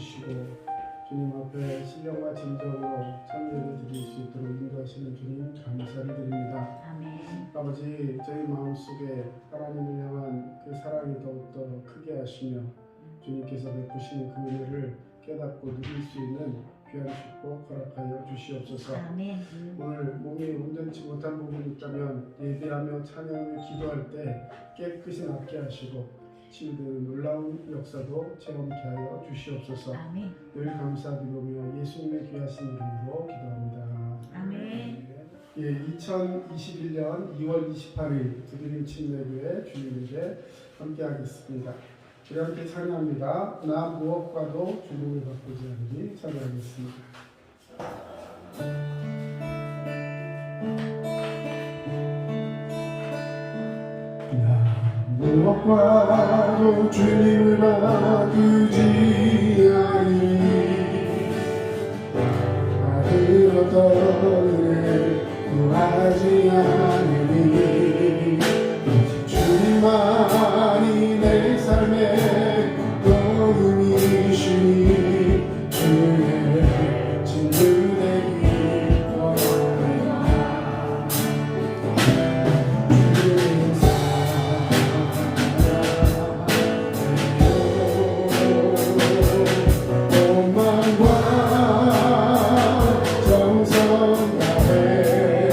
주시고 주님 앞에 신령과 진정으로 참여를 드릴 수 있도록 인도하시는 주님 감사를 드립니다. 아멘. 아버지, 저희 마음속에 하나님을 향한 그 사랑이 더욱더 크게 하시며 주님께서 베푸시는 그 은혜를 깨닫고 누릴 수 있는 귀한 축복 허락하여 주시옵소서. 아멘. 오늘 몸이 온전치 못한 부분이 있다면 예배하며 찬양을 기도할 때 깨끗이 낫게 하시고 치유되는 놀라운 역사도 체험케 하여 주시옵소서. 아멘. 늘 감사드리며 예수님의 귀하신 이름으로 기도합니다. 아멘. 예, 2021년 2월 28일 두드림 침례교회 주일예배 함께 하겠습니다. 우리 함께 찬양합니다. 나 무엇과도 주님을 바꾸지 않으니 찬양하겠습니다. 무엇과도 주님을 바꾸지 않으니 다른 어떤 은혜 구하지 않으니 오직 주님만이 내 삶의 도움이시니 주의 친구되기 원합니다. 오만과 정성 다해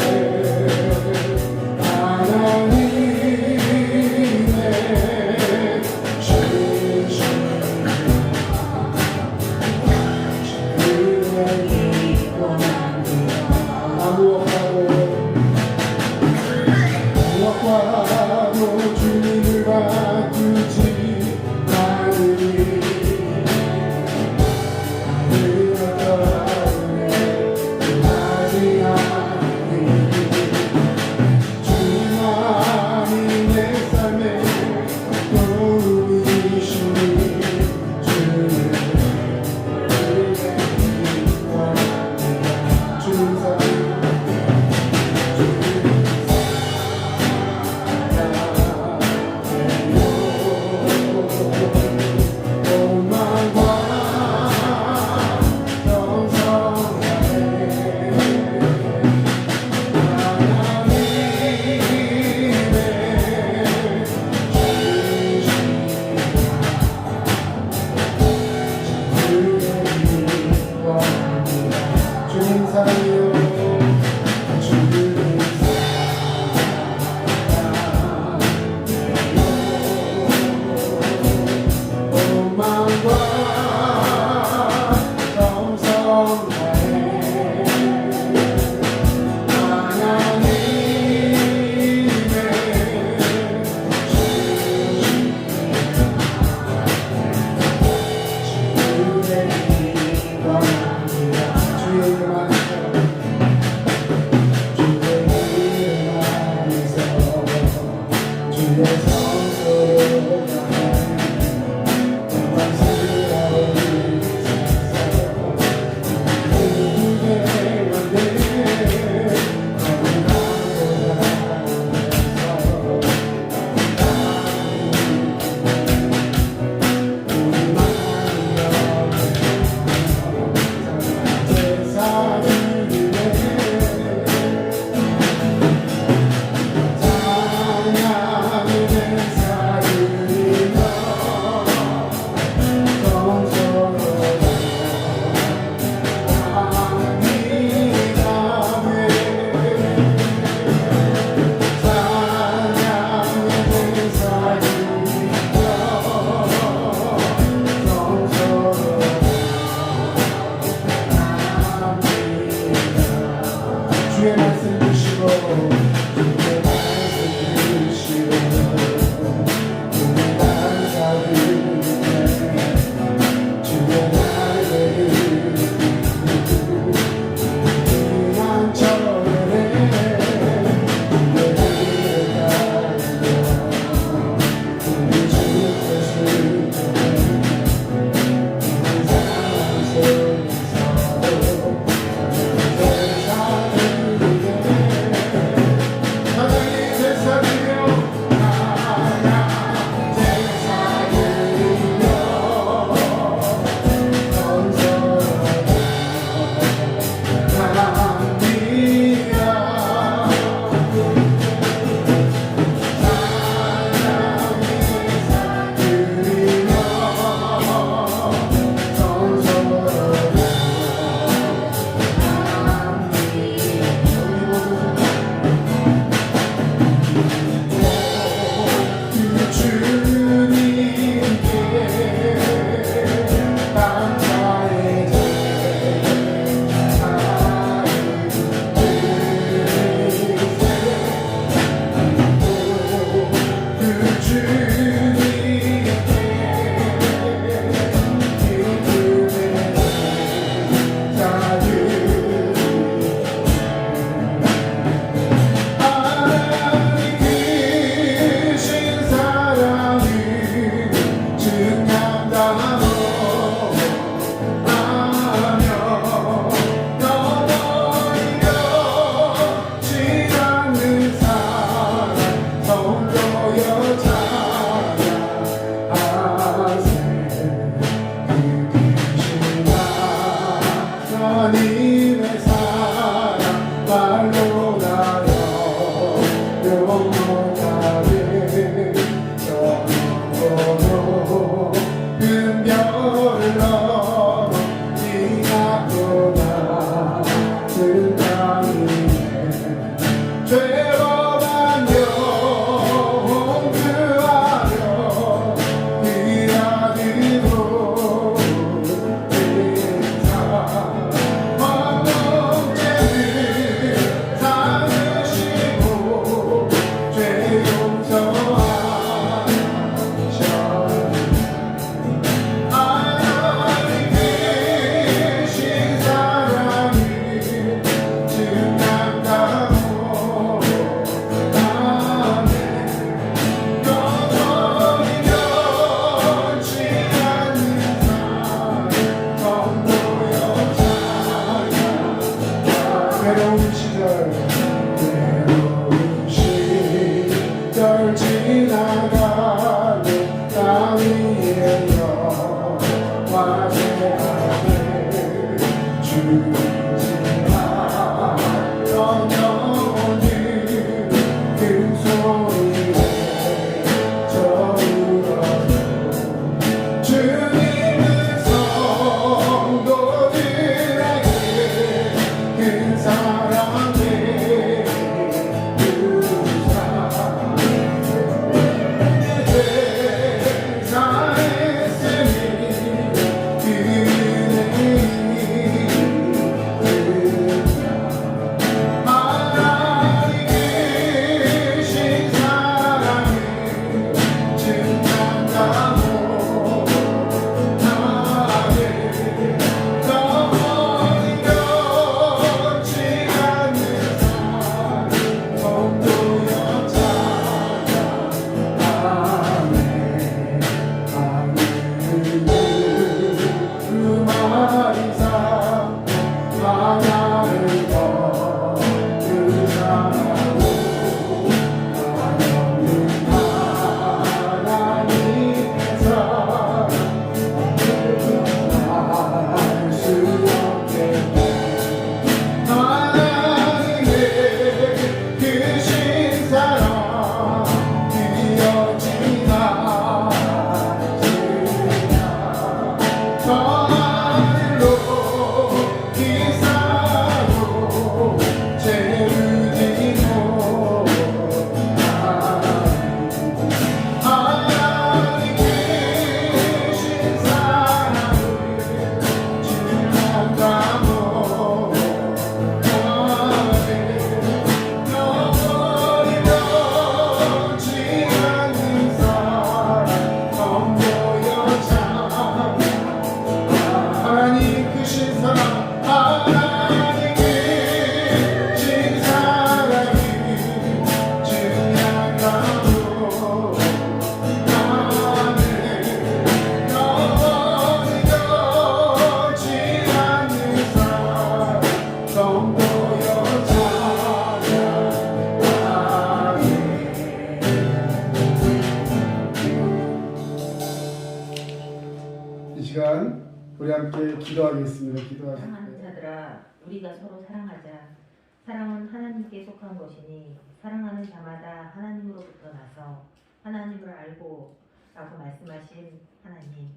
우리 함께 기도하겠습니다. 기도하실 사랑하는 자들아, 우리가 서로 사랑하자. 사랑은 하나님께 속한 것이니 사랑하는 자마다 하나님으로부터 나서 하나님을 알고 라고 말씀하신 하나님,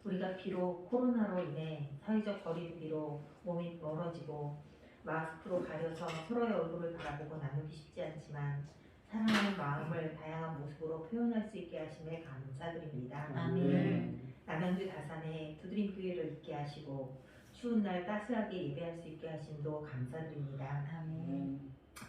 우리가 비록 코로나로 인해 사회적 거리두기로 몸이 멀어지고 마스크로 가려서 서로의 얼굴을 바라보고 나누기 쉽지 않지만 사랑하는 마음을 다양한 모습으로 표현할 수 있게 하심에 감사드립니다. 아멘. 남양주 다산에 두드림 교회를 있게 하시고 추운 날 따스하게 예배할 수 있게 하심도 감사드립니다. 아멘.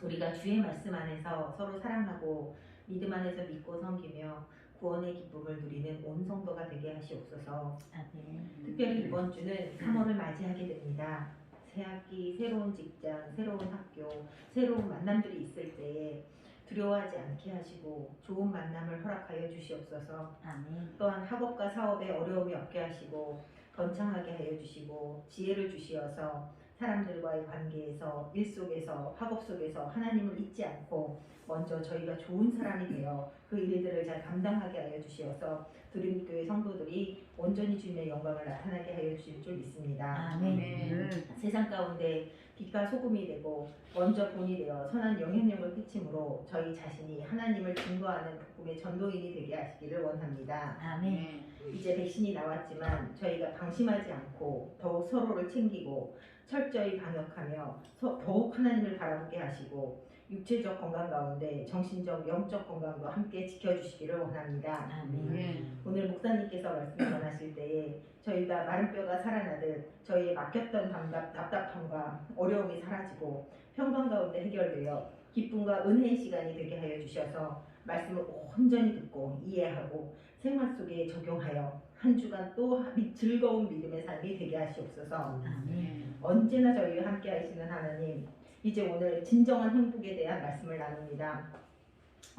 우리가 주의 말씀 안에서 서로 사랑하고 믿음 안에서 믿고 섬기며 구원의 기쁨을 누리는 온 성도가 되게 하시옵소서. 아멘. 특별히 이번 주는 3월을 맞이하게 됩니다. 새학기, 새로운 직장, 새로운 학교, 새로운 만남들이 있을 때에 두려워하지 않게 하시고 좋은 만남을 허락하여 주시옵소서. 아멘. 또한 학업과 사업에 어려움이 없게 하시고 번창하게 하여 주시고 지혜를 주시어서 사람들과의 관계에서 일 속에서 학업 속에서 하나님을 잊지 않고 먼저 저희가 좋은 사람이 되어 그 그 일들을 잘 감당하게 하여 주시어서 드림교회 성도들이 온전히 주님의 영광을 나타나게 하여 주실 줄 믿습니다. 아멘. 세상 가운데 빛과 소금이 되고 먼저 본이 되어 선한 영향력을 끼침으로 저희 자신이 하나님을 증거하는 복음의 전도인이 되게 하시기를 원합니다. 아멘. 이제 백신이 나왔지만 저희가 방심하지 않고 더욱 서로를 챙기고 철저히 방역하며 더욱 하나님을 바라보게 하시고 육체적 건강 가운데 정신적, 영적 건강도 함께 지켜주시기를 원합니다. 아멘. 오늘 목사님께서 말씀을 전하실 때에 저희가 마른 뼈가 살아나듯 저희의 막혔던 답답함과 어려움이 사라지고 평강 가운데 해결되어 기쁨과 은혜의 시간이 되게 하여 주셔서 말씀을 온전히 듣고 이해하고 생활 속에 적용하여 한 주간 또 즐거운 믿음의 삶이 되게 하시옵소서. 아멘. 언제나 저희와 함께 하시는 하나님, 이제 오늘 진정한 행복에 대한 말씀을 나눕니다.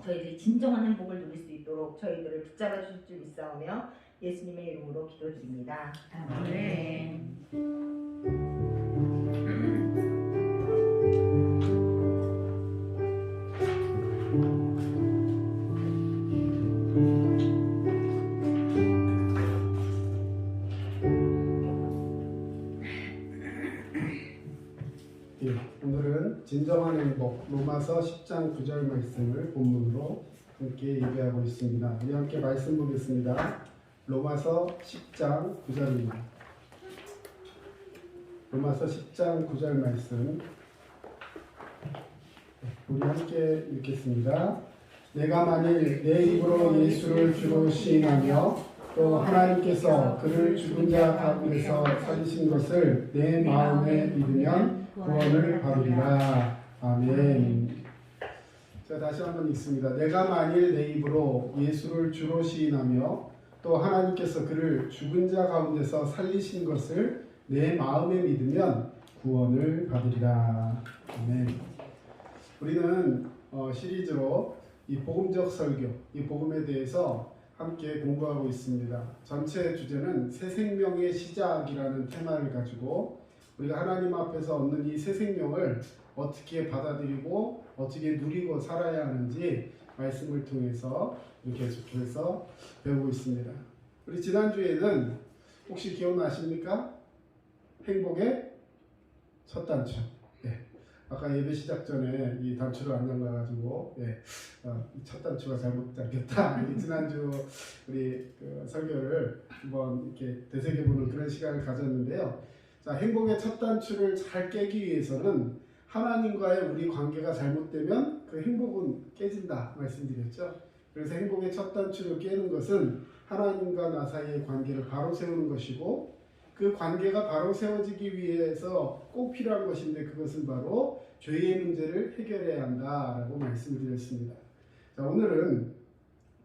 저희들이 진정한 행복을 누릴 수 있도록 저희들을 붙잡아 주실 줄 믿사오며 예수님의 이름으로 기도드립니다. 아멘. 오늘은 진정한 행복 로마서 10장 9절 말씀을 본문으로 함께 얘기하고 있습니다. 우리 함께 말씀 보겠습니다. 로마서 10장 9절입니다. 로마서 10장 9절 말씀 우리 함께 읽겠습니다. 내가 만일 내 입으로 예수를 주로 시인하며 또 하나님께서 그를 죽은 자 가운데서 살리신 것을 내 마음에 믿으면 구원을 받으리라. 아멘. 자, 다시 한번 읽습니다. 내가 만일 내 입으로 예수를 주로 시인하며 또 하나님께서 그를 죽은 자 가운데서 살리신 것을 내 마음에 믿으면 구원을 받으리라. 아멘. 우리는 시리즈로 이 복음적 설교, 이 복음에 대해서 함께 공부하고 있습니다. 전체 주제는 새 생명의 시작이라는 테마를 가지고 우리가 하나님 앞에서 얻는 이 새 생명을 어떻게 받아들이고 어떻게 누리고 살아야 하는지 말씀을 통해서 계속해서 배우고 있습니다. 우리 지난주에는 혹시 기억나십니까? 행복의 첫 단추. 아까 예배 시작 전에 이 단추를 안 잠가가지고 첫 단추가 잘못 잠겼다. 지난주 우리 설교를 한번 이렇게 되새겨보는 그런 시간을 가졌는데요. 자, 행복의 첫 단추를 잘 깨기 위해서는 하나님과의 우리 관계가 잘못되면 그 행복은 깨진다 말씀드렸죠. 그래서 행복의 첫 단추를 깨는 것은 하나님과 나 사이의 관계를 바로 세우는 것이고 그 관계가 바로 세워지기 위해서 꼭 필요한 것인데 그것은 바로 죄의 문제를 해결해야 한다라고 말씀을 드렸습니다. 자, 오늘은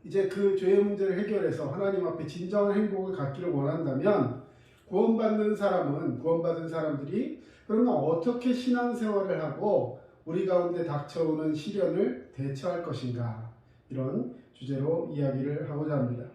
이제 그 죄의 문제를 해결해서 하나님 앞에 진정한 행복을 갖기를 원한다면 구원받은 사람들이 그러면 어떻게 신앙생활을 하고 우리 가운데 닥쳐오는 시련을 대처할 것인가, 이런 주제로 이야기를 하고자 합니다.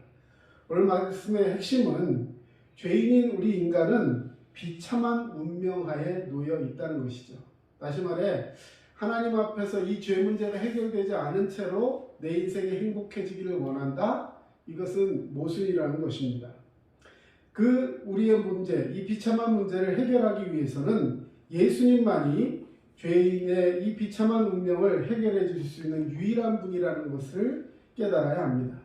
오늘 말씀의 핵심은 죄인인 우리 인간은 비참한 운명하에 놓여 있다는 것이죠. 다시 말해 하나님 앞에서 이 죄 문제가 해결되지 않은 채로 내 인생이 행복해지기를 원한다? 이것은 모순이라는 것입니다. 그 우리의 문제, 이 비참한 문제를 해결하기 위해서는 예수님만이 죄인의 이 비참한 운명을 해결해 주실 수 있는 유일한 분이라는 것을 깨달아야 합니다.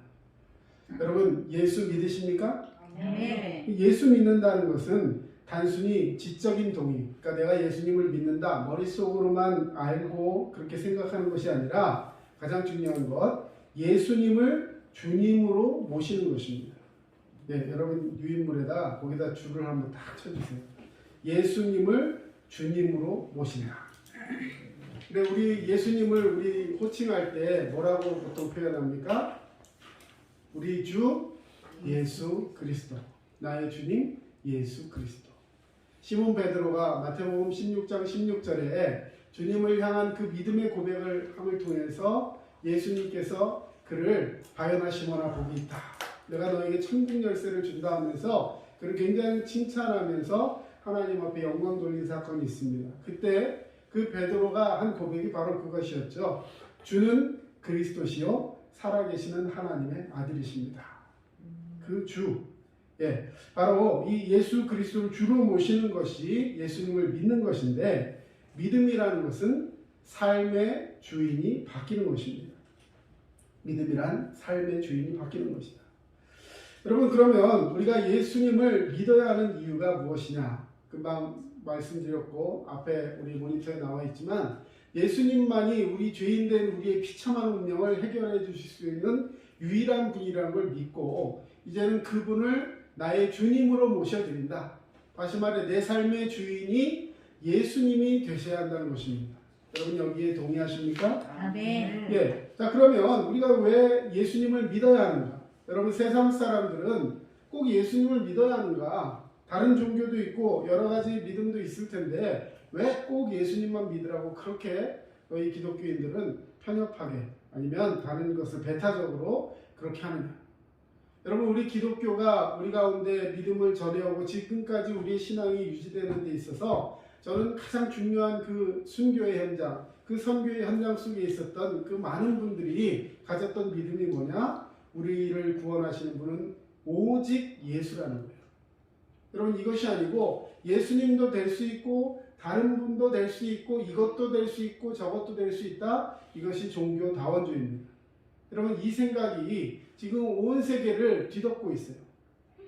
여러분, 예수 믿으십니까? 네. 예수 믿는다는 것은 단순히 지적인 동의, 그러니까 내가 예수님을 믿는다, 머릿속으로만 알고 그렇게 생각하는 것이 아니라 가장 중요한 것, 예수님을 주님으로 모시는 것입니다. 여러분 유인물에다 거기다 줄을 한번 딱 쳐주세요. 예수님을 주님으로 모신다. 근데 우리 예수님을 우리 호칭할 때 뭐라고 보통 표현합니까? 우리 주 예수 그리스도, 나의 주님 예수 그리스도. 시몬 베드로가 마태복음 16장 16절에 주님을 향한 그 믿음의 고백을 함을 통해서 예수님께서 그를 바요나 시몬아 복이 있다, 내가 너에게 천국 열쇠를 준다 하면서 그를 굉장히 칭찬하면서 하나님 앞에 영광 돌린 사건이 있습니다. 그때 그 베드로가 한 고백이 바로 그것이었죠. 주는 그리스도시요 살아계시는 하나님의 아들이십니다. 그 주, 바로 이 예수 그리스도를 주로 모시는 것이 예수님을 믿는 것인데, 믿음이라는 것은 삶의 주인이 바뀌는 것입니다. 믿음이란 삶의 주인이 바뀌는 것이다. 여러분, 그러면 우리가 예수님을 믿어야 하는 이유가 무엇이냐? 금방 말씀드렸고 앞에 우리 모니터에 나와 있지만, 예수님만이 우리 죄인된 우리의 비참한 운명을 해결해 주실 수 있는 유일한 분이라는 걸 믿고, 이제는 그분을 나의 주님으로 모셔드린다. 다시 말해 내 삶의 주인이 예수님이 되셔야 한다는 것입니다. 여러분, 여기에 동의하십니까? 아멘. 자, 그러면 우리가 왜 예수님을 믿어야 하는가? 여러분, 세상 사람들은 꼭 예수님을 믿어야 하는가? 다른 종교도 있고 여러 가지 믿음도 있을 텐데 왜 꼭 예수님만 믿으라고 그렇게 너희 기독교인들은 편협하게, 아니면 다른 것을 배타적으로 그렇게 하느냐? 여러분, 우리 기독교가 우리 가운데 믿음을 전해오고 지금까지 우리의 신앙이 유지되는 데 있어서 저는 가장 중요한 그 순교의 현장, 그 선교의 현장 속에 있었던 그 많은 분들이 가졌던 믿음이 뭐냐? 우리를 구원하시는 분은 오직 예수라는 거예요. 여러분, 이것이 아니고 예수님도 될 수 있고 다른 분도 될 수 있고 이것도 될 수 있고 저것도 될 수 있다. 이것이 종교다원주의입니다. 여러분, 이 생각이 지금 온 세계를 뒤덮고 있어요.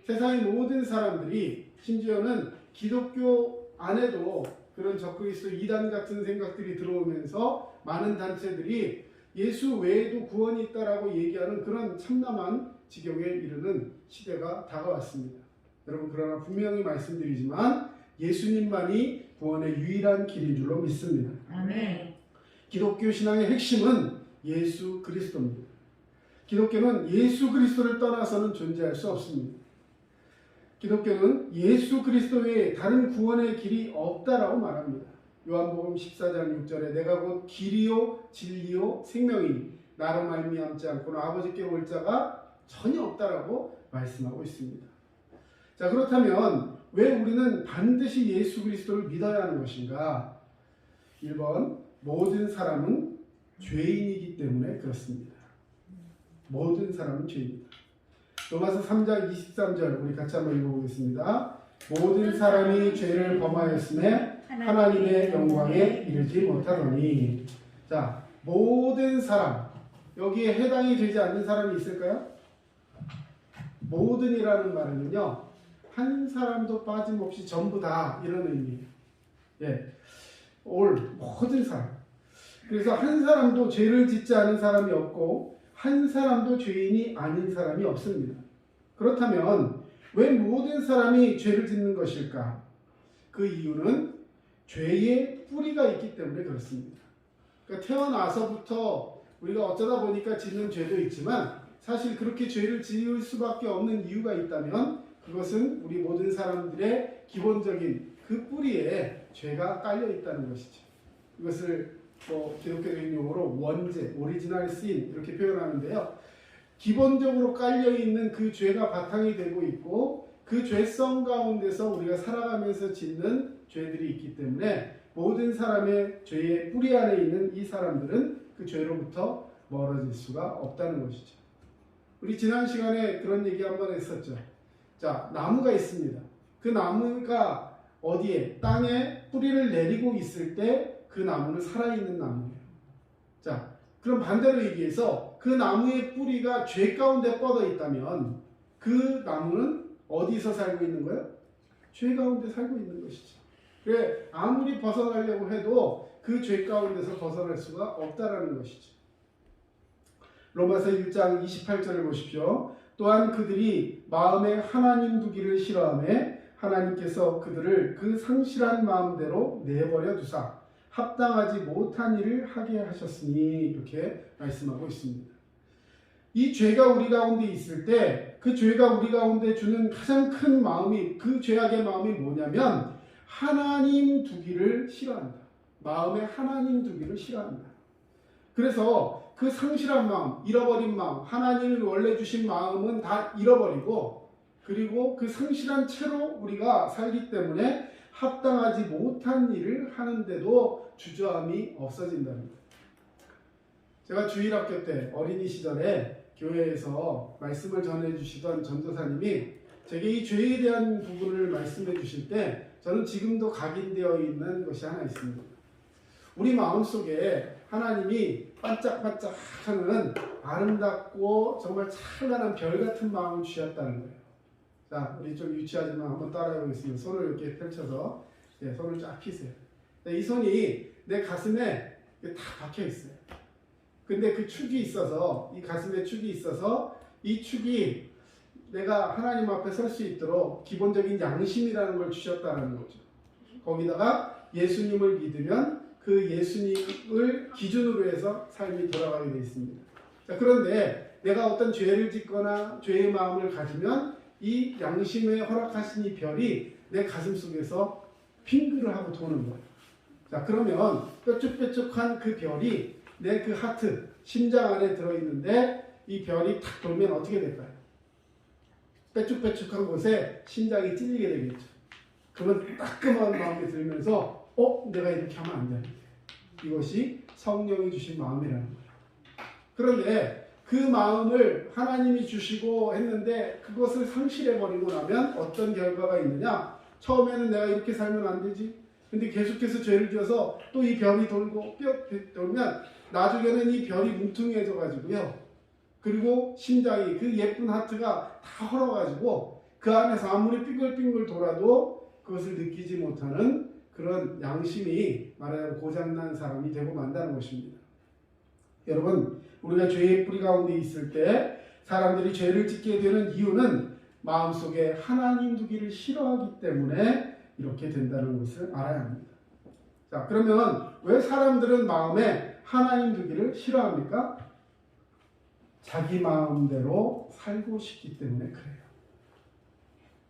세상의 모든 사람들이, 심지어는 기독교 안에도 그런 적그리스도 이단 같은 생각들이 들어오면서 많은 단체들이 예수 외에도 구원이 있다라고 얘기하는 그런 참담한 지경에 이르는 시대가 다가왔습니다. 여러분, 그러나 분명히 말씀드리지만 예수님만이 구원의 유일한 길인 줄로 믿습니다. 아멘. 기독교 신앙의 핵심은 예수 그리스도입니다. 기독교는 예수 그리스도를 떠나서는 존재할 수 없습니다. 기독교는 예수 그리스도 외에 다른 구원의 길이 없다라고 말합니다. 요한복음 14장 6절에 내가 곧 길이요 진리요 생명이니 나로 말미암지 않고는 아버지께로 올 자가 전혀 없다라고 말씀하고 있습니다. 자, 그렇다면 왜 우리는 반드시 예수 그리스도를 믿어야 하는 것인가? 1번, 모든 사람은 죄인이기 때문에 그렇습니다. 모든 사람은 죄인이다. 로마서 3장 23절 우리 같이 한번 읽어보겠습니다. 모든 사람이 죄를 범하였음에 하나님의 영광에 이르지 못하더니. 자, 모든 사람, 여기에 해당이 되지 않는 사람이 있을까요? 모든이라는 말은요, 한 사람도 빠짐없이 전부 다 이런 의미예요. 모든 사람. 그래서 한 사람도 죄를 짓지 않은 사람이 없고 한 사람도 죄인이 아닌 사람이 없습니다. 그렇다면 왜 모든 사람이 죄를 짓는 것일까? 그 이유는 죄의 뿌리가 있기 때문에 그렇습니다. 그러니까 태어나서부터 우리가 어쩌다 보니까 짓는 죄도 있지만 사실 그렇게 죄를 지을 수밖에 없는 이유가 있다면 그것은 우리 모든 사람들의 기본적인 그 뿌리에 죄가 깔려 있다는 것이죠. 이것을 기독교적인 용어로 원죄, 오리지널 신 이렇게 표현하는데요. 기본적으로 깔려있는 그 죄가 바탕이 되고 있고 그 죄성 가운데서 우리가 살아가면서 짓는 죄들이 있기 때문에 모든 사람의 죄의 뿌리 안에 있는 이 사람들은 그 죄로부터 멀어질 수가 없다는 것이죠. 우리 지난 시간에 그런 얘기 한번 했었죠. 자, 나무가 있습니다. 그 나무가 어디에? 땅에 뿌리를 내리고 있을 때 그 나무는 살아있는 나무예요. 자, 그럼 반대로 얘기해서 그 나무의 뿌리가 죄 가운데 뻗어 있다면 그 나무는 어디서 살고 있는 거예요? 죄 가운데 살고 있는 것이죠. 그래, 아무리 벗어나려고 해도 그 죄 가운데서 벗어날 수가 없다라는 것이죠. 로마서 1장 28절을 보십시오. 또한 그들이 마음에 하나님 두기를 싫어하며 하나님께서 그들을 그 상실한 마음대로 내버려 두사 합당하지 못한 일을 하게 하셨으니 이렇게 말씀하고 있습니다. 이 죄가 우리 가운데 있을 때 그 죄가 우리 가운데 주는 가장 큰 마음이, 그 죄악의 마음이 뭐냐면 하나님 두기를 싫어한다. 마음에 하나님 두기를 싫어한다. 그래서 그 상실한 마음, 잃어버린 마음, 하나님이 원래 주신 마음은 다 잃어버리고 그리고 그 상실한 채로 우리가 살기 때문에 합당하지 못한 일을 하는데도 주저함이 없어진답니다. 제가 주일학교 때 어린이 시절에 교회에서 말씀을 전해주시던 전도사님이 제게 이 죄에 대한 부분을 말씀해 주실 때 저는 지금도 각인되어 있는 것이 하나 있습니다. 우리 마음속에 하나님이 반짝반짝하는 아름답고 정말 찬란한 별 같은 마음을 주셨다는 거예요. 자, 우리 좀 유치하지만 한번 따라해 보겠습니다. 손을 이렇게 펼쳐서 손을 쫙 펴세요. 이 손이 내 가슴에 다 박혀 있어요. 근데 그 축이 있어서, 이 가슴에 축이 있어서 이 축이 내가 하나님 앞에 설 수 있도록 기본적인 양심이라는 걸 주셨다는 거죠. 거기다가 예수님을 믿으면 그 예수님을 기준으로 해서 삶이 돌아가게 되어 있습니다. 자, 그런데 내가 어떤 죄를 짓거나 죄의 마음을 가지면 이 양심에 허락하신 이 별이 내 가슴 속에서 핑크를 하고 도는 거예요. 자, 그러면 뾰족뾰족한 그 별이 내 그 하트, 심장 안에 들어있는데 이 별이 탁 돌면 어떻게 될까요? 뾰족뾰족한 곳에 심장이 찔리게 되겠죠. 그러면 따끔한 마음이 들면서 내가 이렇게 하면 안 되는데. 이것이 성령이 주신 마음이라는 거예요. 그런데 그 마음을 하나님이 주시고 했는데 그것을 상실해버리고 나면 어떤 결과가 있느냐? 처음에는 내가 이렇게 살면 안 되지. 근데 계속해서 죄를 지어서 또 이 별이 돌고 돌면 나중에는 이 별이 뭉퉁해져 가지고요. 그리고 심장이 그 예쁜 하트가 다 헐어가지고 그 안에서 아무리 빙글빙글 돌아도 그것을 느끼지 못하는 그런 양심이 말하자면 고장난 사람이 되고 만다는 것입니다. 여러분, 우리가 죄의 뿌리 가운데 있을 때 사람들이 죄를 짓게 되는 이유는 마음속에 하나님 두기를 싫어하기 때문에 이렇게 된다는 것을 알아야 합니다. 자, 그러면 왜 사람들은 마음에 하나님 두기를 싫어합니까? 자기 마음대로 살고 싶기 때문에 그래요.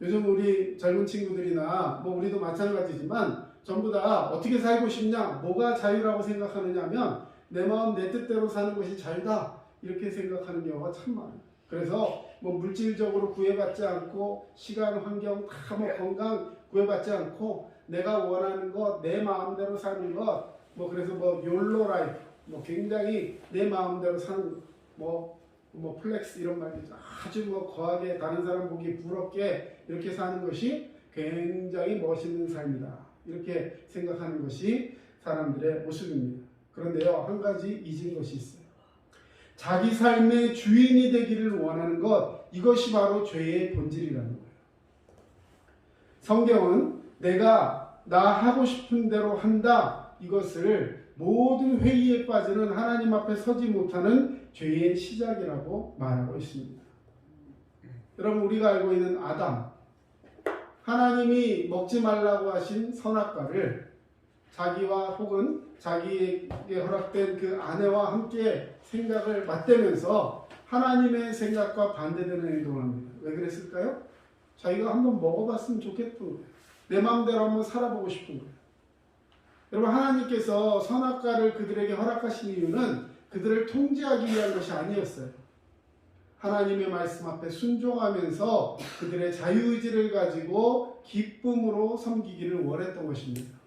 요즘 우리 젊은 친구들이나 우리도 마찬가지지만 전부 다 어떻게 살고 싶냐, 뭐가 자유라고 생각하느냐 하면 내 마음 내 뜻대로 사는 것이 자유다 이렇게 생각하는 경우가 참 많아요. 그래서 물질적으로 구애받지 않고 시간, 환경, 다 건강 구애받지 않고 내가 원하는 것, 내 마음대로 사는 것, 그래서 욜로 라이프, 굉장히 내 마음대로 사는 플렉스 이런 말이죠. 아주 거하게 다른 사람 보기 부럽게 이렇게 사는 것이 굉장히 멋있는 삶이다. 이렇게 생각하는 것이 사람들의 모습입니다. 그런데요, 한 가지 잊은 것이 있어요. 자기 삶의 주인이 되기를 원하는 것, 이것이 바로 죄의 본질이라는 거예요. 성경은 내가 나 하고 싶은 대로 한다, 이것을 모든 회의에 빠지는 하나님 앞에 서지 못하는 죄의 시작이라고 말하고 있습니다. 여러분, 우리가 알고 있는 아담, 하나님이 먹지 말라고 하신 선악과를 자기와 혹은 자기에게 허락된 그 아내와 함께 생각을 맞대면서 하나님의 생각과 반대되는 행동을 합니다. 왜 그랬을까요? 자기가 한번 먹어봤으면 좋겠던 거예요. 내 마음대로 한번 살아보고 싶은 거예요. 여러분, 하나님께서 선악과를 그들에게 허락하신 이유는 그들을 통제하기 위한 것이 아니었어요. 하나님의 말씀 앞에 순종하면서 그들의 자유의지를 가지고 기쁨으로 섬기기를 원했던 것입니다.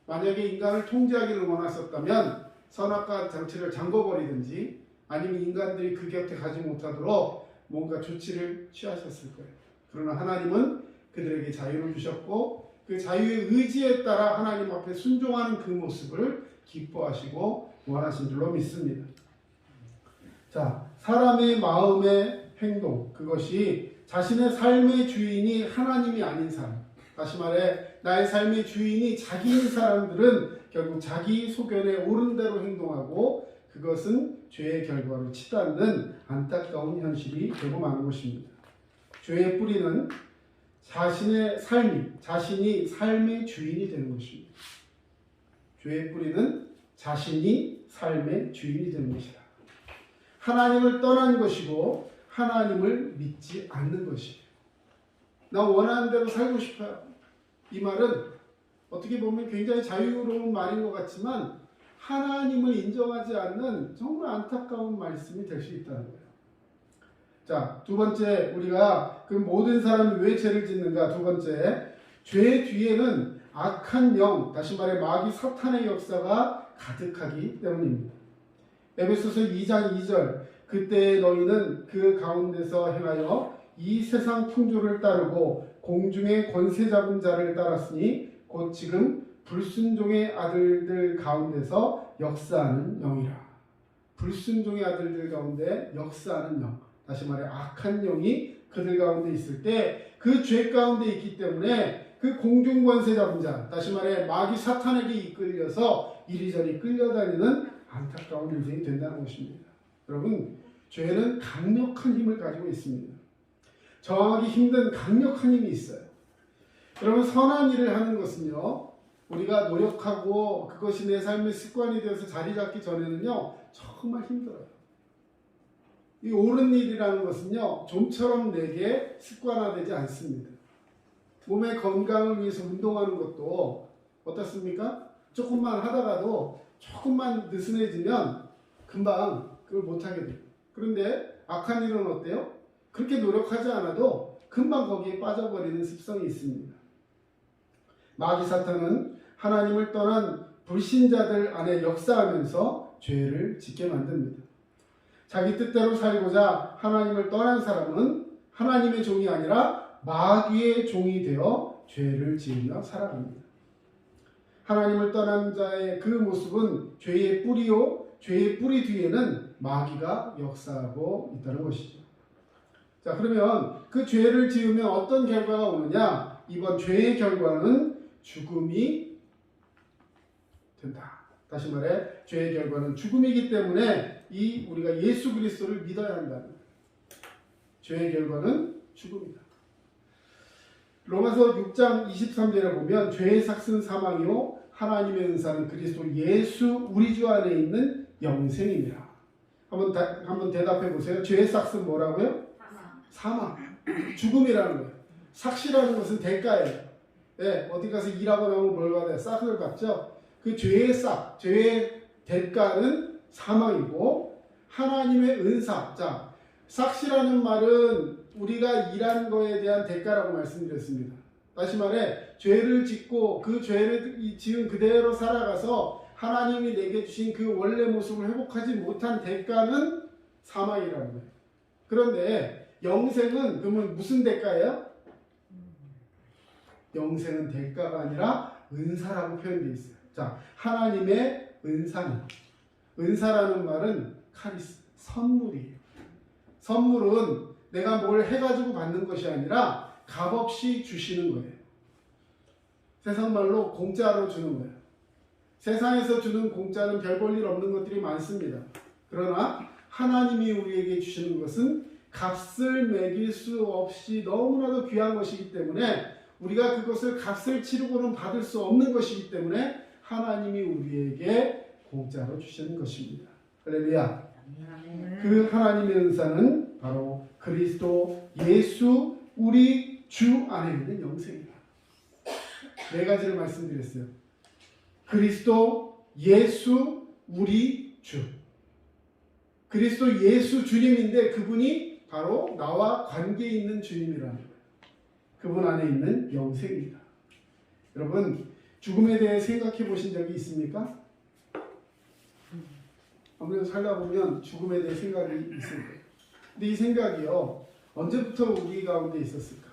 만약에 인간을 통제하기를 원했었다면 선악과 장치를 잠궈버리든지 아니면 인간들이 그 곁에 가지 못하도록 뭔가 조치를 취하셨을 거예요. 그러나 하나님은 그들에게 자유를 주셨고 그 자유의 의지에 따라 하나님 앞에 순종하는 그 모습을 기뻐하시고 원하신 줄로 믿습니다. 자, 사람의 마음의 행동, 그것이 자신의 삶의 주인이 하나님이 아닌 사람, 다시 말해 나의 삶의 주인이 자기인 사람들은 결국 자기 소견에 옳은 대로 행동하고 그것은 죄의 결과로 치닫는 안타까운 현실이 되고 마는 것입니다. 죄의 뿌리는 자신이 삶의 주인이 되는 것입니다. 죄의 뿌리는 자신이 삶의 주인이 되는 것이다. 하나님을 떠난 것이고 하나님을 믿지 않는 것이에요. 나 원하는 대로 살고 싶어요. 이 말은 어떻게 보면 굉장히 자유로운 말인 것 같지만 하나님을 인정하지 않는 정말 안타까운 말씀이 될 수 있다는 거예요. 자, 두 번째, 우리가 그 모든 사람이 왜 죄를 짓는가? 두 번째, 죄 뒤에는 악한 영, 다시 말해 마귀 사탄의 역사가 가득하기 때문입니다. 에베소서 2장 2절 그때 너희는 그 가운데서 행하여 이 세상 풍조를 따르고 공중의 권세 잡은 자를 따랐으니 곧 지금 불순종의 아들들 가운데서 역사하는 영이라. 불순종의 아들들 가운데 역사하는 영, 다시 말해 악한 영이 그들 가운데 있을 때 그 죄 가운데 있기 때문에 그 공중 권세 잡은 자, 다시 말해 마귀 사탄에게 이끌려서 이리저리 끌려다니는 안타까운 인생이 된다는 것입니다. 여러분, 죄는 강력한 힘을 가지고 있습니다. 저항하기 힘든 강력한 힘이 있어요. 여러분, 선한 일을 하는 것은요, 우리가 노력하고 그것이 내 삶의 습관이 되어서 자리 잡기 전에는요, 정말 힘들어요. 이 옳은 일이라는 것은요, 좀처럼 내게 습관화되지 않습니다. 몸의 건강을 위해서 운동하는 것도 어떻습니까? 조금만 하다가도 조금만 느슨해지면 금방 그걸 못하게 돼요. 그런데 악한 일은 어때요? 그렇게 노력하지 않아도 금방 거기에 빠져버리는 습성이 있습니다. 마귀 사탄은 하나님을 떠난 불신자들 안에 역사하면서 죄를 짓게 만듭니다. 자기 뜻대로 살고자 하나님을 떠난 사람은 하나님의 종이 아니라 마귀의 종이 되어 죄를 지으며 살아갑니다. 하나님을 떠난 자의 그 모습은 죄의 뿌리요, 죄의 뿌리 뒤에는 마귀가 역사하고 있다는 것이죠. 자, 그러면 그 죄를 지으면 어떤 결과가 오느냐? 이번 죄의 결과는 죽음이 된다. 다시 말해 죄의 결과는 죽음이기 때문에 우리가 예수 그리스도를 믿어야 한다는 거예요. 죄의 결과는 죽음이다. 로마서 6장 23절에 보면 죄의 삭은 사망이요 하나님의 은사는 그리스도 예수 우리 주 안에 있는 영생입니다. 한번 대답해 보세요. 죄의 삭은 뭐라고요? 사망. 죽음이라는 거예요. 삭시라는 것은 대가예요. 네, 어디 가서 일하고 나면 뭘 받아요? 싹을 받죠. 그 죄의 싹, 죄의 대가는 사망이고 하나님의 은사. 자, 삭시라는 말은 우리가 일한 거에 대한 대가라고 말씀드렸습니다. 다시 말해 죄를 짓고 그 죄를 지은 그대로 살아가서 하나님이 내게 주신 그 원래 모습을 회복하지 못한 대가는 사망이라는 거예요. 그런데 영생은 그러면 무슨 대가예요? 영생은 대가가 아니라 은사라고 표현되어 있어요. 자, 하나님의 은사라는 말은 카리스, 선물이에요. 선물은 내가 뭘 해가지고 받는 것이 아니라 값없이 주시는 거예요. 세상 말로 공짜로 주는 거예요. 세상에서 주는 공짜는 별 볼 일 없는 것들이 많습니다. 그러나 하나님이 우리에게 주시는 것은 값을 매길 수 없이 너무나도 귀한 것이기 때문에 우리가 그것을 값을 치르고는 받을 수 없는 것이기 때문에 하나님이 우리에게 공짜로 주시는 것입니다. 할렐루야. 그 하나님의 은사는 바로 그리스도 예수 우리 주 안에 있는 영생이다. 네 가지를 말씀드렸어요. 그리스도 예수 우리 주. 그리스도 예수 주님인데 그분이 바로 나와 관계 있는 주님이라는 거예요. 그분 안에 있는 영생입니다. 여러분, 죽음에 대해 생각해 보신 적이 있습니까? 아무래도 살다 보면 죽음에 대해 생각이 있을 거예요. 근데 이 생각이요, 언제부터 우리 가운데 있었을까?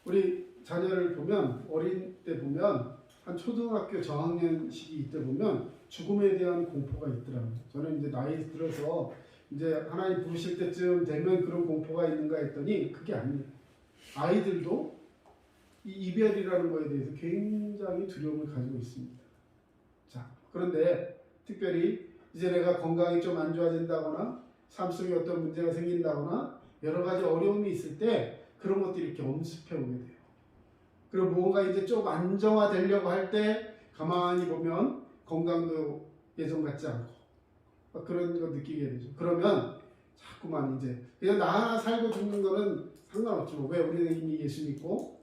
우리 자녀를 보면, 어린 때 보면, 한 초등학교 저학년 시기 이때 보면 죽음에 대한 공포가 있더라고요. 저는 이제 나이 들어서 이제 하나님 부르실 때쯤 되면 그런 공포가 있는가 했더니 그게 아니에요. 아이들도 이 이별이라는 거에 대해서 굉장히 두려움을 가지고 있습니다. 자, 그런데 특별히 이제 내가 건강이 좀 안 좋아진다거나 삶 속에 어떤 문제가 생긴다거나 여러 가지 어려움이 있을 때 그런 것들이 이렇게 엄습해 오게 돼요. 그리고 뭔가 이제 좀 안정화되려고 할 때 가만히 보면 건강도 예전 같지 않고 그런 거 느끼게 되죠. 그러면 자꾸만 이제 그냥 나 하나 살고 죽는 거는 상관없죠. 왜? 우리는 이미 예수 믿고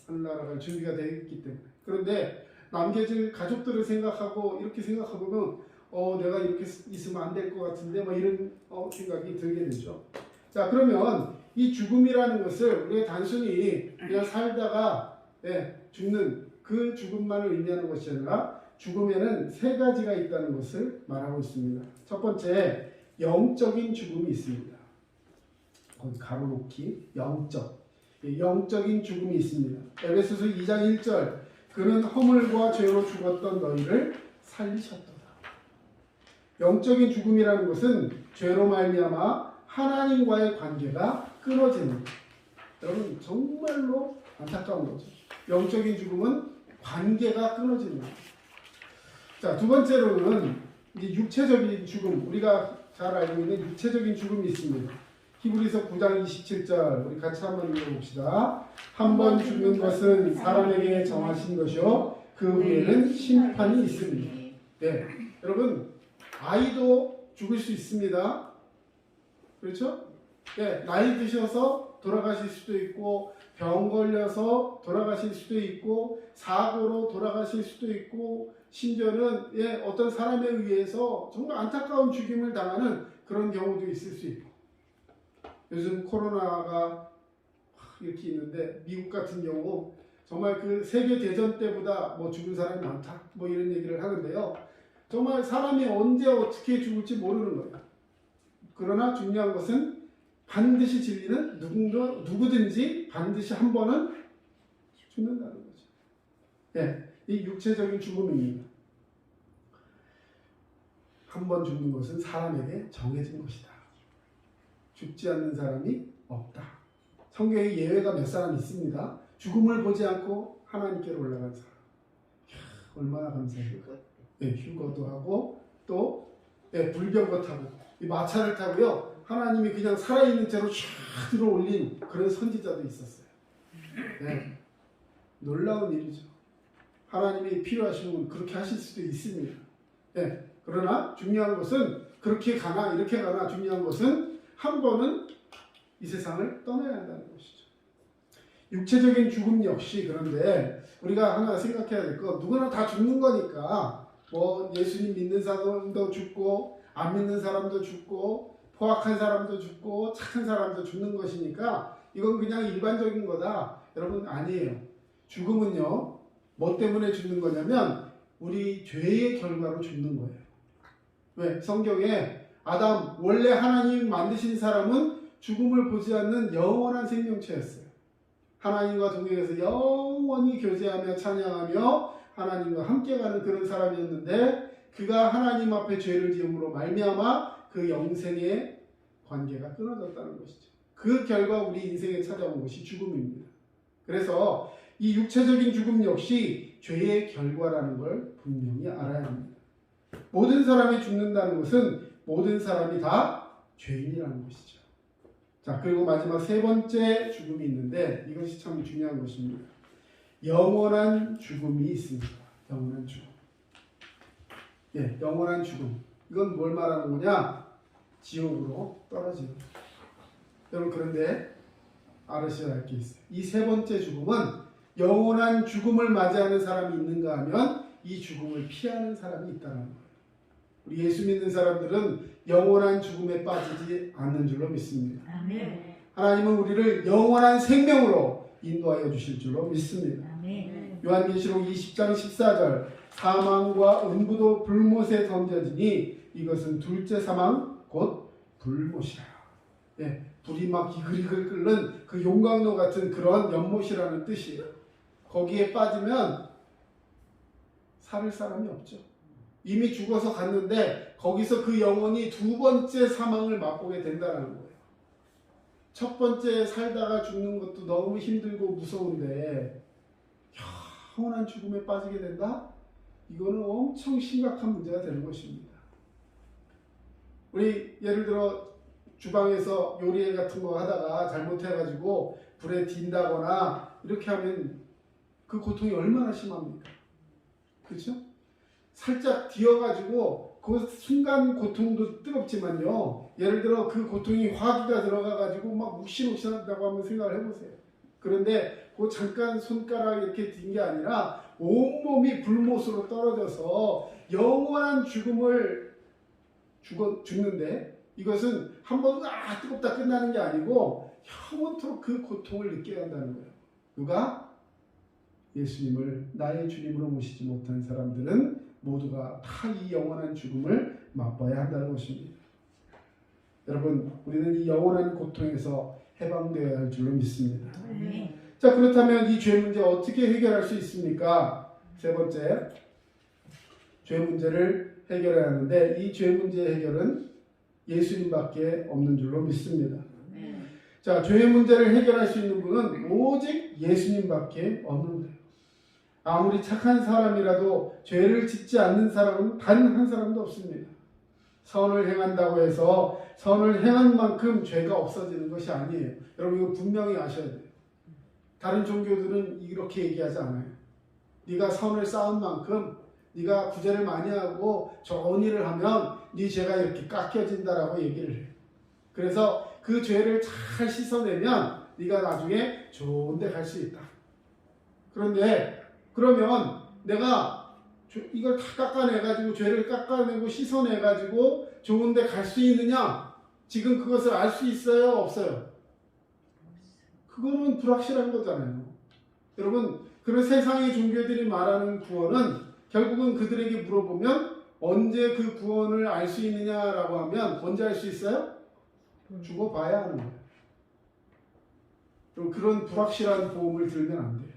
하늘나라 갈 준비가 되어 있기 때문에. 그런데 남겨질 가족들을 생각하고 이렇게 생각해보면 내가 이렇게 있으면 안 될 것 같은데 뭐 이런 생각이 들게 되죠. 자, 그러면 이 죽음이라는 것을 우리가 단순히 그냥 살다가 죽는 그 죽음만을 의미하는 것이 아니라 죽음에는 세 가지가 있다는 것을 말하고 있습니다. 첫 번째, 영적인 죽음이 있습니다. 거기 가로놓기, 영적인 죽음이 있습니다. 에베소서 2장 1절, 그는 허물과 죄로 죽었던 너희를 살리셨도다. 영적인 죽음이라는 것은 죄로 말미암아 하나님과의 관계가 끊어지는 것. 여러분 정말로 안타까운 거죠. 영적인 죽음은 관계가 끊어지는 거죠. 자, 두 번째로는 이제 육체적인 죽음, 우리가 잘 알고 있는 육체적인 죽음이 있습니다. 히브리서 9장 27절 우리 같이 한번 읽어봅시다. 한 번 죽는 것은 사람에게 정하신 것이요 그 후에는 심판이 있습니다. 네, 여러분 아이도 죽을 수 있습니다. 그렇죠? 네, 나이 드셔서 돌아가실 수도 있고 병 걸려서 돌아가실 수도 있고 사고로 돌아가실 수도 있고 심지어는 어떤 사람에 의해서 정말 안타까운 죽임을 당하는 그런 경우도 있을 수 있고 요즘 코로나가 이렇게 있는데 미국 같은 경우 정말 그 세계 대전 때보다 뭐 죽은 사람이 많다 뭐 이런 얘기를 하는데요. 정말 사람이 언제 어떻게 죽을지 모르는 거예요. 그러나 중요한 것은 반드시 진리는 누구든지 반드시 한 번은 죽는다는 거죠. 네, 이 육체적인 죽음입니다. 한 번 죽는 것은 사람에게 정해진 것이다. 죽지 않는 사람이 없다. 성경에 예외가 몇 사람 있습니다. 죽음을 보지 않고 하나님께로 올라간 사람. 얼마나 감사해요. 네, 휴거도 하고 또 불병거 타고 이 마차를 타고요. 하나님이 그냥 살아있는 채로 쫙 들어 올린 그런 선지자도 있었어요. 네, 놀라운 일이죠. 하나님이 필요하시면 그렇게 하실 수도 있습니다. 네, 그러나 중요한 것은 그렇게 가나 이렇게 가나 중요한 것은 한 번은 이 세상을 떠나야 한다는 것이죠. 육체적인 죽음 역시 그런데 우리가 하나 생각해야 될 거 누구나 다 죽는 거니까 뭐 예수님 믿는 사람도 죽고 안 믿는 사람도 죽고 포악한 사람도 죽고 착한 사람도 죽는 것이니까 이건 그냥 일반적인 거다. 여러분 아니에요. 죽음은요. 뭐 때문에 죽는 거냐면 우리 죄의 결과로 죽는 거예요. 왜? 성경에 아담 원래 하나님 만드신 사람은 죽음을 보지 않는 영원한 생명체였어요. 하나님과 동행해서 영원히 교제하며 찬양하며 하나님과 함께 가는 그런 사람이었는데 그가 하나님 앞에 죄를 지음으로 말미암아 그 영생의 관계가 끊어졌다는 것이죠. 그 결과 우리 인생에 찾아온 것이 죽음입니다. 그래서 이 육체적인 죽음 역시 죄의 결과라는 걸 분명히 알아야 합니다. 모든 사람이 죽는다는 것은 모든 사람이 다 죄인이라는 것이죠. 자, 그리고 마지막 세 번째 죽음이 있는데 이것이 참 중요한 것입니다. 영원한 죽음이 있습니다. 영원한 죽음. 예, 영원한 죽음. 이건 뭘 말하는 거냐? 지옥으로 떨어지는 것. 여러분 그런데 알으셔야 할 게 있어요. 이 세 번째 죽음은 영원한 죽음을 맞이하는 사람이 있는가 하면 이 죽음을 피하는 사람이 있다는 거예요. 우리 예수 믿는 사람들은 영원한 죽음에 빠지지 않는 줄로 믿습니다. 아멘. 하나님은 우리를 영원한 생명으로 인도하여 주실 줄로 믿습니다. 아멘. 요한계시록 20장 14절 사망과 음부도 불못에 던져지니 이것은 둘째 사망 곧 불못이라. 네, 불이 막 이글이글 끓는 그 용광로 같은 그런 연못이라는 뜻이에요. 거기에 빠지면 살을 사람이 없죠. 이미 죽어서 갔는데 거기서 그 영혼이 두 번째 사망을 맛보게 된다는 거예요. 첫 번째 살다가 죽는 것도 너무 힘들고 무서운데 영원한 죽음에 빠지게 된다? 이거는 엄청 심각한 문제가 되는 것입니다. 우리 예를 들어 주방에서 요리 같은 거 하다가 잘못해가지고 불에 딘다거나 이렇게 하면 그 고통이 얼마나 심합니까? 그렇죠? 살짝 뒤어가지고 그 순간 고통도 뜨겁지만요. 예를 들어 그 고통이 화기가 들어가가지고 막 욱신욱신하다고 한번 생각을 해보세요. 그런데 그 잠깐 손가락 이렇게 딘 게 아니라 온몸이 불못으로 떨어져서 영원한 죽음을 죽는데 이것은 한번 뜨겁다 끝나는 게 아니고 영원토록 그 고통을 느껴야 한다는 거예요. 누가? 예수님을 나의 주님으로 모시지 못한 사람들은 모두가 다 이 영원한 죽음을 맛봐야 한다는 것입니다. 여러분, 우리는 이 영원한 고통에서 해방되어야 할 줄로 믿습니다. 네. 자, 그렇다면 이 죄 문제 어떻게 해결할 수 있습니까? 세 번째, 죄 문제를 해결해야 하는데 이 죄 문제 해결은 예수님밖에 없는 줄로 믿습니다. 자, 죄의 문제를 해결할 수 있는 분은 오직 예수님밖에 없는 거예요. 아무리 착한 사람이라도 죄를 짓지 않는 사람은 단 한 사람도 없습니다. 선을 행한다고 해서 선을 행한 만큼 죄가 없어지는 것이 아니에요. 여러분, 이거 분명히 아셔야 돼요. 다른 종교들은 이렇게 얘기하지 않아요. 네가 선을 쌓은 만큼, 네가 구제를 많이 하고 좋은 일을 하면 네 죄가 이렇게 깎여진다라고 얘기를 해요. 그래서 그 죄를 잘 씻어내면 네가 나중에 좋은 데 갈 수 있다. 그런데 그러면 내가 이걸 다 깎아내가지고 죄를 깎아내고 씻어내가지고 좋은 데 갈 수 있느냐? 지금 그것을 알 수 있어요? 없어요? 그거는 불확실한 거잖아요. 여러분, 그런 세상의 종교들이 말하는 구원은 결국은 그들에게 물어보면 언제 그 구원을 알 수 있느냐라고 하면 언제 알 수 있어요? 죽어봐야 하는 거예요. 그럼 그런 불확실한 보험을 들면 안 돼요.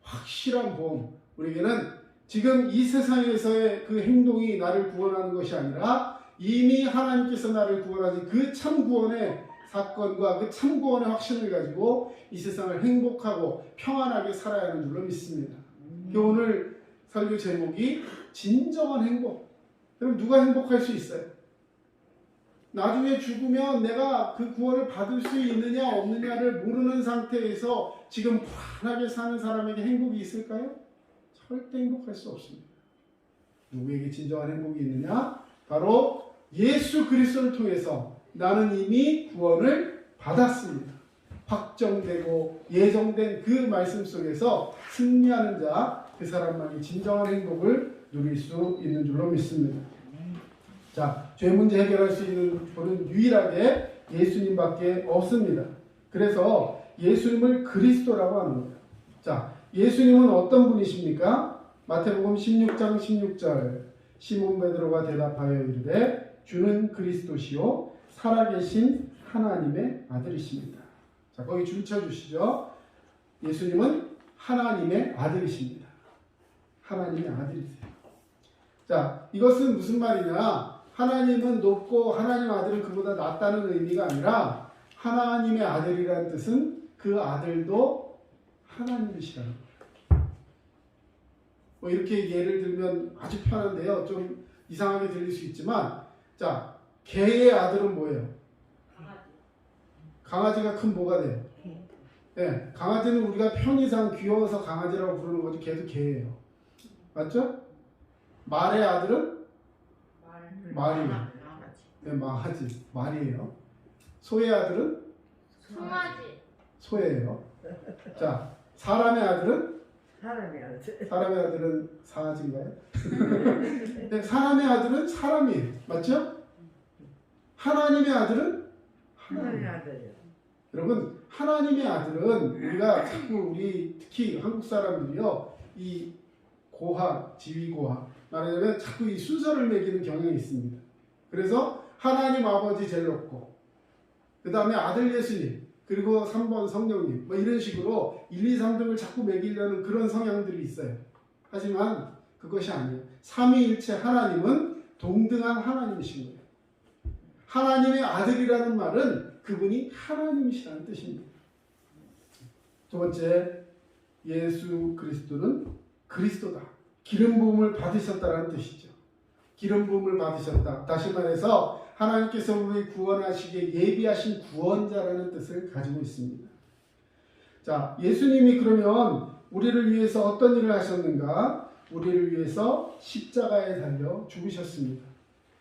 확실한 보험. 우리에게는 지금 이 세상에서의 그 행동이 나를 구원하는 것이 아니라 이미 하나님께서 나를 구원하신 그 참 구원의 사건과 그 참 구원의 확신을 가지고 이 세상을 행복하고 평안하게 살아야 하는 줄로 믿습니다. 오늘 설교 제목이 진정한 행복. 그럼 누가 행복할 수 있어요? 나중에 죽으면 내가 그 구원을 받을 수 있느냐 없느냐를 모르는 상태에서 지금 편하게 사는 사람에게 행복이 있을까요? 절대 행복할 수 없습니다. 누구에게 진정한 행복이 있느냐? 바로 예수 그리스도를 통해서 나는 이미 구원을 받았습니다. 확정되고 예정된 그 말씀 속에서 승리하는 자, 그 사람만이 진정한 행복을 누릴 수 있는 줄로 믿습니다. 자, 죄 문제 해결할 수 있는 분은 유일하게 예수님밖에 없습니다. 그래서 예수님을 그리스도라고 하는 거예요. 자, 예수님은 어떤 분이십니까? 마태복음 16장 16절 시몬 베드로가 대답하여 이르되 주는 그리스도시요 살아계신 하나님의 아들이십니다. 자, 거기 줄 쳐주시죠. 예수님은 하나님의 아들이십니다. 하나님의 아들이세요. 자, 이것은 무슨 말이냐? 하나님은 높고 하나님 아들은 그보다 낫다는 의미가 아니라 하나님의 아들이라는 뜻은 그 아들도 하나님이시라는 거예요. 뭐 이렇게 예를 들면 아주 편한데요. 좀 이상하게 들릴 수 있지만, 자, 개의 아들은 뭐예요? 강아지가 큰 뭐가 돼요? 네, 강아지는 우리가 편의상 귀여워서 강아지라고 부르는 거지 걔도 개예요. 맞죠? 말의 아들은? 말이에요. 네, 망하지. 말이에요. 소의 아들은? 송아지. 소예요. 자, 사람의 아들은? 사람의 아들. 사람의 아들은 사아지인가요? 네, 사람의 아들은 사람이에요. 맞죠? 하나님의 아들은? 하나님의 아들이요. 여러분, 하나님의 아들은 우리가 자꾸 우리 특히 한국 사람들이요, 이 고하, 지위고하 말하자면 자꾸 이 순서를 매기는 경향이 있습니다. 그래서 하나님 아버지 제일 높고 그 다음에 아들 예수님 그리고 3번 성령님 뭐 이런 식으로 1, 2, 3등을 자꾸 매기려는 그런 성향들이 있어요. 하지만 그것이 아니에요. 삼위일체 하나님은 동등한 하나님이신 거예요. 하나님의 아들이라는 말은 그분이 하나님이시라는 뜻입니다. 두 번째, 예수 그리스도는 그리스도다. 기름 부음을 받으셨다라는 뜻이죠. 기름 부음을 받으셨다. 다시 말해서 하나님께서 우리 구원하시기에 예비하신 구원자라는 뜻을 가지고 있습니다. 자, 예수님이 그러면 우리를 위해서 어떤 일을 하셨는가? 우리를 위해서 십자가에 달려 죽으셨습니다.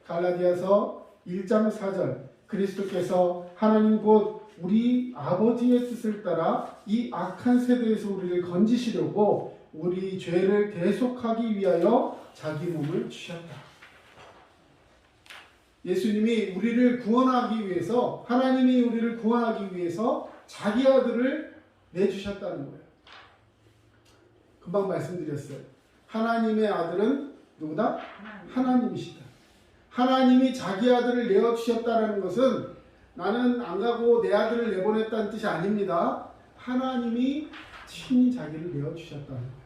갈라디아서 1장 4절 그리스도께서 하나님 곧 우리 아버지의 뜻을 따라 이 악한 세대에서 우리를 건지시려고 우리 죄를 대속하기 위하여 자기 몸을 주셨다. 예수님이 우리를 구원하기 위해서, 하나님이 우리를 구원하기 위해서 자기 아들을 내주셨다는 거예요. 금방 말씀드렸어요. 하나님의 아들은 누구다? 하나님이시다. 하나님이 자기 아들을 내어주셨다는 것은 나는 안 가고 내 아들을 내보냈다는 뜻이 아닙니다. 하나님이 친히 자기를 내어주셨다는 거예요.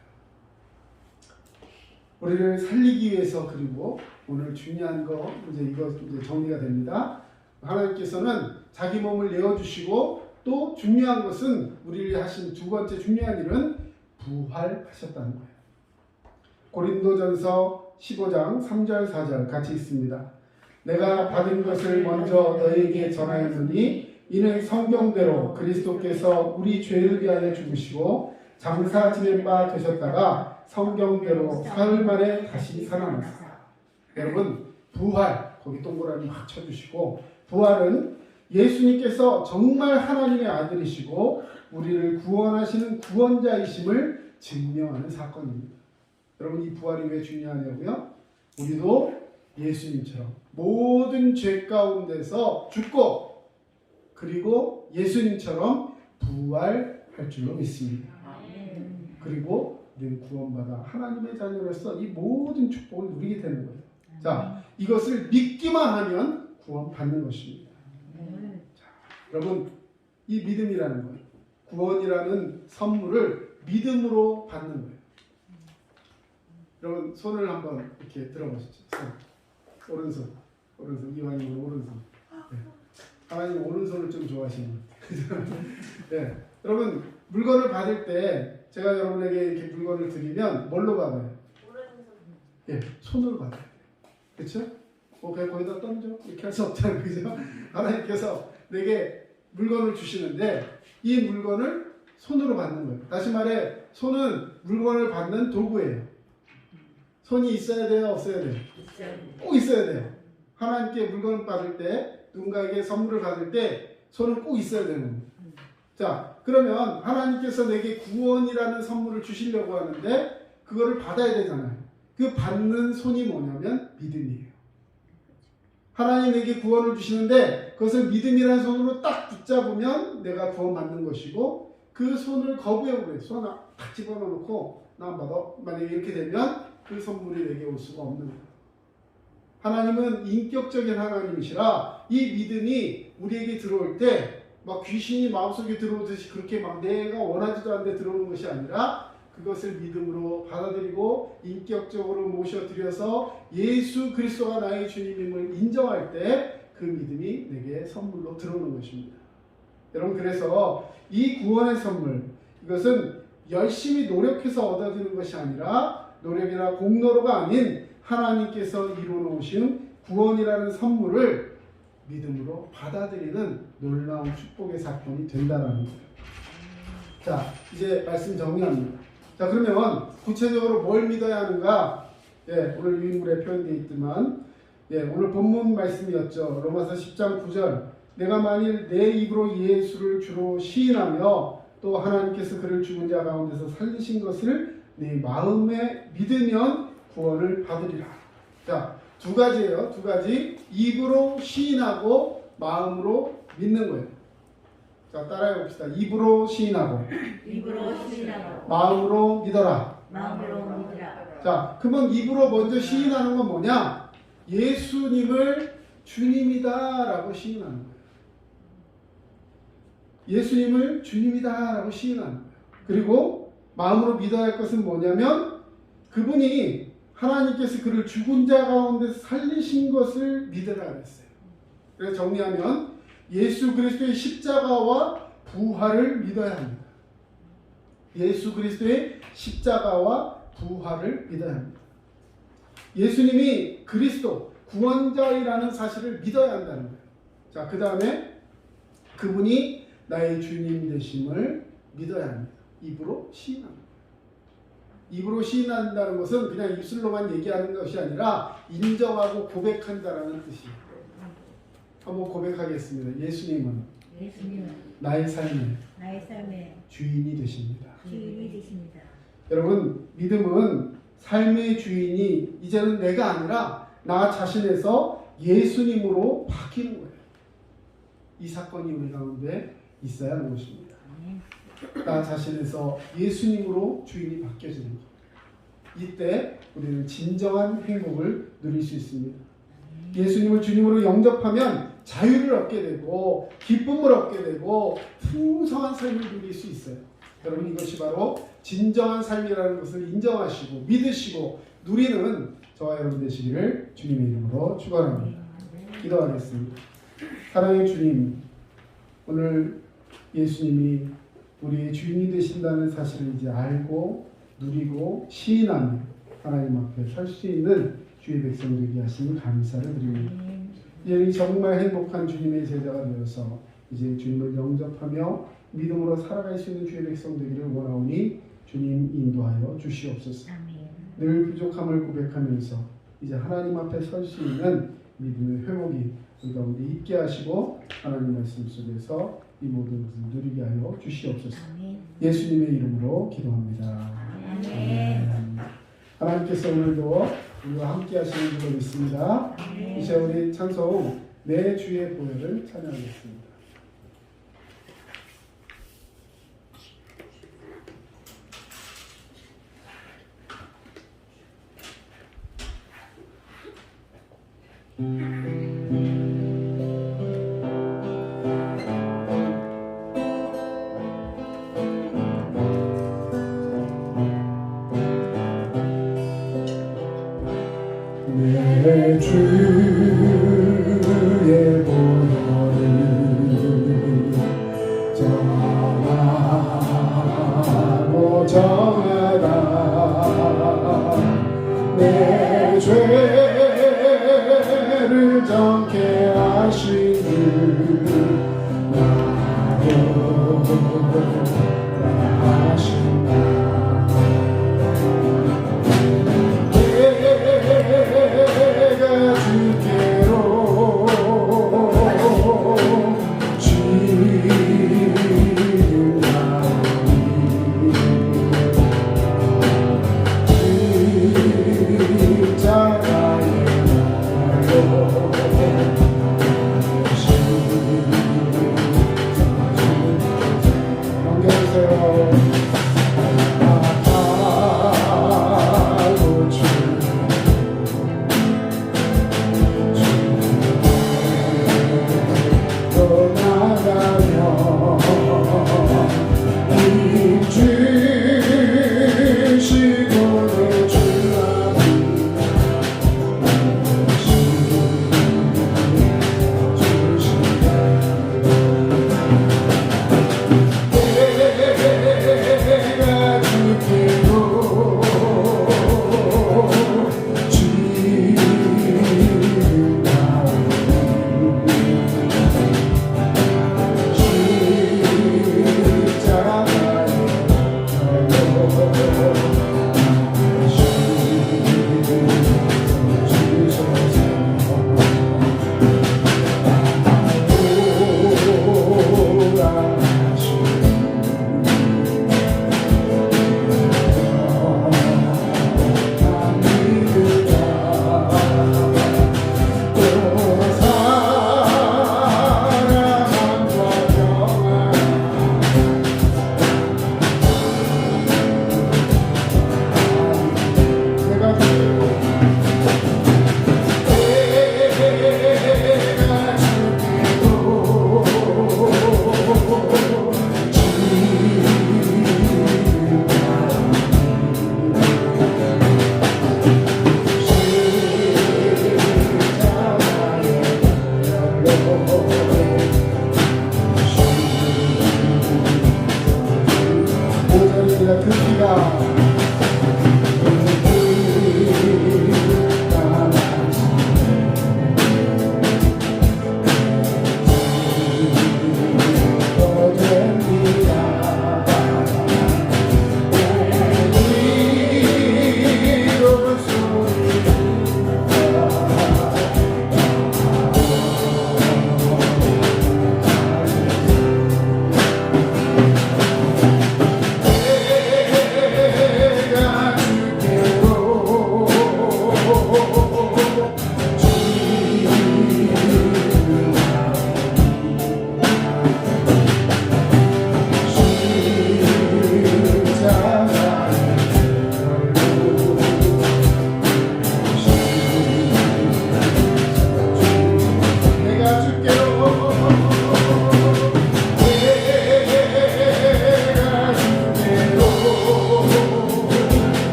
우리를 살리기 위해서, 그리고 오늘 중요한 거 이거 정리가 됩니다. 하나님께서는 자기 몸을 내어주시고 또 중요한 것은 우리를 하신 두 번째 중요한 일은 부활하셨다는 거예요. 고린도전서 15장 3절 4절 같이 읽습니다. 내가 받은 것을 먼저 너희에게 전하였으니 이는 성경대로 그리스도께서 우리 죄를 위하여 죽으시고 장사 지낸 바 되셨다가 성경대로 사흘 만에 다시 살아나셨다. 여러분, 부활, 거기 동그라미 확 쳐주시고, 부활은 예수님께서 정말 하나님의 아들이시고 우리를 구원하시는 구원자이심을 증명하는 사건입니다. 여러분, 이 부활이 왜 중요하냐고요? 우리도 예수님처럼 모든 죄 가운데서 죽고 그리고 예수님처럼 부활할 줄로 믿습니다. 그리고 우리는 구원받아 하나님의 자녀로서 이 모든 축복을 누리게 되는 거예요. 자, 이것을 믿기만 하면 구원받는 것입니다. 자, 여러분, 이 믿음이라는 거예요. 구원이라는 선물을 믿음으로 받는 거예요. 여러분, 손을 한번 이렇게 들어보시죠. 손. 오른손. 이왕이면 오른손. 네. 하나님 오른손을 좀 좋아하시는 것 같아요. 네. 여러분, 물건을 받을 때 제가 여러분에게 이렇게 물건을 드리면 뭘로 받아요? 예, 손으로 받아요. 그렇죠? 뭐 그냥 거기다 던져 이렇게 할 수 없잖아요. 그죠? 하나님께서 내게 물건을 주시는데 이 물건을 손으로 받는 거예요. 다시 말해, 손은 물건을 받는 도구예요. 손이 있어야 돼요? 없어야 돼요? 꼭 있어야 돼요. 하나님께 물건을 받을 때, 누군가에게 선물을 받을 때 손은 꼭 있어야 되는 거예요. 자, 그러면 하나님께서 내게 구원이라는 선물을 주시려고 하는데 그거를 받아야 되잖아요. 그 받는 손이 뭐냐면 믿음이에요. 하나님에게 구원을 주시는데 그것을 믿음이라는 손으로 딱 붙잡으면 내가 구원받는 것이고, 그 손을 거부해버려요. 손 딱 집어넣고 나 안 받아. 만약에 이렇게 되면 그 선물이 내게 올 수가 없는 거예요. 하나님은 인격적인 하나님이시라 이 믿음이 우리에게 들어올 때 막 귀신이 마음속에 들어오듯이 그렇게 막 내가 원하지도 않는데 들어오는 것이 아니라 그것을 믿음으로 받아들이고 인격적으로 모셔드려서 예수 그리스도가 나의 주님임을 인정할 때 그 믿음이 내게 선물로 들어오는 것입니다. 여러분, 그래서 이 구원의 선물, 이것은 열심히 노력해서 얻어지는 것이 아니라 노력이나 공로가 아닌 하나님께서 이루어놓으신 구원이라는 선물을 믿음으로 받아들이는 놀라운 축복의 사건이 된다는 거예요. 자, 이제 말씀 정리합니다. 자, 그러면 구체적으로 뭘 믿어야 하는가? 예, 오늘 유인물에 표현되어 있지만, 예, 오늘 본문 말씀이었죠. 로마서 10장 9절. 내가 만일 내 입으로 예수를 주로 시인하며 또 하나님께서 그를 죽은 자 가운데서 살리신 것을 네 마음에 믿으면 구원을 받으리라. 자, 두 가지예요. 두 가지. 입으로 시인하고 마음으로 믿는 거예요. 자, 따라해 봅시다. 입으로 시인하고 마음으로 믿어라. 자, 그러면 입으로 먼저 시인하는 건 뭐냐? 예수님을 주님이다 라고 시인하는 거예요. 예수님을 주님이다 라고 시인하는 거예요. 그리고 마음으로 믿어야 할 것은 뭐냐면 그분이 하나님께서 그를 죽은 자 가운데 살리신 것을 믿으라 그랬어요. 그래서 정리하면 예수 그리스도의 십자가와 부활을 믿어야 합니다. 예수 그리스도의 십자가와 부활을 믿어야 합니다. 예수님이 그리스도 구원자이라는 사실을 믿어야 한다는 거예요. 자, 그 다음에 그분이 나의 주님 되심을 믿어야 합니다. 입으로 시인합니다. 입으로 시인한다는 것은 그냥 입술로만 얘기하는 것이 아니라 인정하고 고백한다라는 뜻이에요. 한번 고백하겠습니다. 예수님은 나의 삶의 주인이 되십니다. 여러분, 믿음은 삶의 주인이 이제는 내가 아니라 나 자신에서 예수님으로 바뀌는 거예요. 이 사건이 우리 가운데 있어야 하는 것입니다. 나 자신에서 예수님으로 주인이 바뀌어지는 것. 이때 우리는 진정한 행복을 누릴 수 있습니다. 예수님을 주님으로 영접하면 자유를 얻게 되고 기쁨을 얻게 되고 풍성한 삶을 누릴 수 있어요. 여러분, 이것이 바로 진정한 삶이라는 것을 인정하시고 믿으시고 누리는 저와 여러분 되시기를 주님의 이름으로 축원합니다. 기도하겠습니다. 사랑의 주님, 오늘 예수님이 우리의 주인이 되신다는 사실을 이제 알고 누리고 시인하며 하나님 앞에 설 수 있는 주의 백성 되게 하시니 감사를 드립니다. 이제 정말 행복한 주님의 제자가 되어서 이제 주님을 영접하며 믿음으로 살아갈 수 있는 주의 백성 되기를 원하오니 주님 인도하여 주시옵소서. 늘 부족함을 고백하면서 이제 하나님 앞에 설 수 있는 믿음의 회복이 우리 가운데 있게 하시고 하나님 말씀 속에서 이 모든 것을 누리게 하여 주시옵소서. 예수님의 이름으로 기도합니다. 하나님께서 오늘도 우리와 함께 하시는 줄로 믿습니다. 이제 우리 찬송 내 주의 보혈을 찬양하겠습니다. 내 주의 보혈을 정하고 정하라. 내 죄를 정케 하시는 나로 하신다. 주께로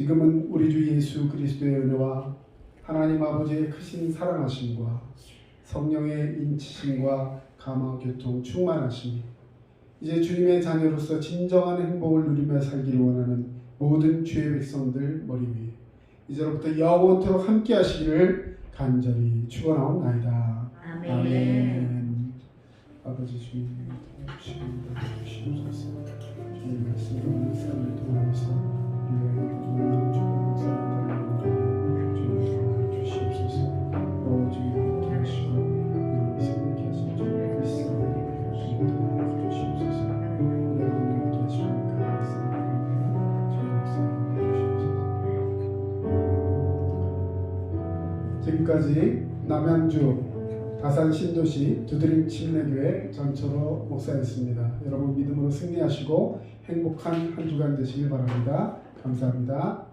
지금은 우리 주 예수 그리스도의 은혜와 하나님 아버지의 크신 사랑하심과 성령의 인치심과 감화 교통 충만하심이 이제 주님의 자녀로서 진정한 행복을 누리며 살기를 원하는 모든 주의 백성들 머리 위에 이제로부터 영원토록 함께 하시기를 간절히 축원하옵나이다. 아멘. 아멘. 아버지 주님 주시옵소서. 주님 말씀으로 삶을 통하여서 유행을 주님 주시옵소서. 주님 함께 하시고 이렇게 하신 주님 그리스도 주님 주시옵소서. 여러분 함께 하시고 지금까지 남양주 다산 신도시 두드림 침례교회 전철호 목사였습니다. 여러분 믿음으로 승리하시고 행복한 한 주간 되시길 바랍니다. 감사합니다.